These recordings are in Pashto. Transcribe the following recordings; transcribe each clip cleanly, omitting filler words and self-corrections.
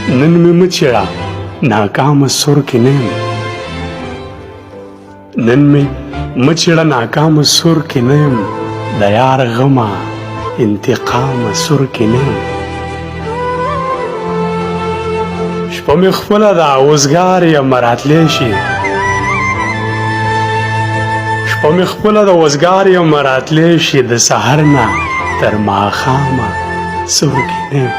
نن مې مه چېړه ناکامه سور کې نه یم نن مې مه چېړه ناکامه سور کې نه یم د یار غمه انتقامه سور کې نه یم شپه مې خپله ده اوزګار یم راتلی شي شپه مې خپله ده اوزګار یم راتلی شي د سحر نه تر ماښامه سور کې نه یم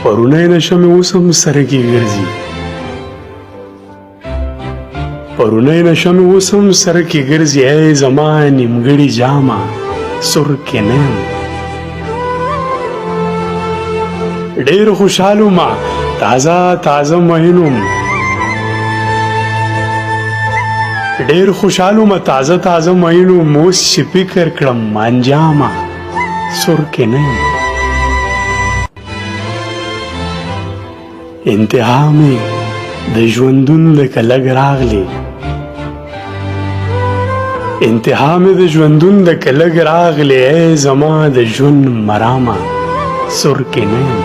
پرونی نشه مې اوس هم سره کې ګرځي پرونی نشه مې اوس هم سره کې ګرځي ای زما نیمګړې جامه سور کې نه یم ډېر خوشحال ومه تازه تازه مین وم ډېر خوشحال ومه تازه تازه مین وم اوس چې فکر کړم انجامه سور کې نه یم انتها مې د ژوندون لکه لږ راغلی انتها مې د ژوندون لکه لږ راغلی ای زما د ژوند مرامه سور کې نه یم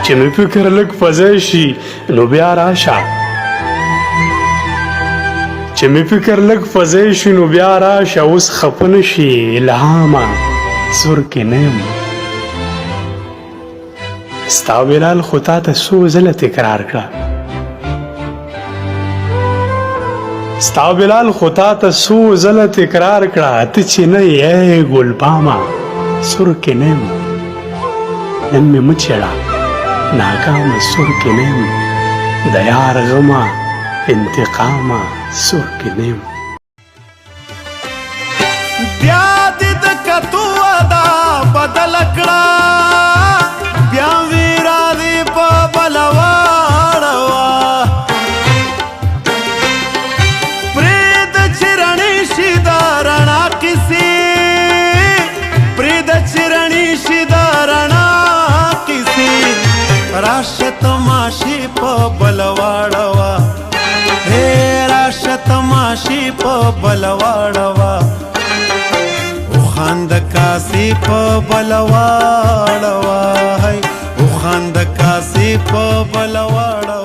چې مې فکر لږ فضی شي نو بیا راشه چې مې فکر لږ فضی شي نو بیا راشه اوس خفه نه شي الهامه سور کې نه یم ستا بلال خو تا ته څو ځله تکرار کړه ستا بلال خو تا ته څو ځله تکرار کړه ته چې نه یې ګلپامه سور کې نه یم نن مې مه چېړه ناکامه سور کې نه یم د یار غمه انتقامه سور کې نه یم بیا دې د کتو ادا بدل کړه بیا ویرا دې په بلواړه پرې د چرڼې شي د رڼا کیسې پرې د چرڼې شي د رڼا کیسې راشه تماشې په بلواړه هې راشه تماشې په بلواړه خاند کاسی په بلواړه وای او خاند کاسی په بلواړه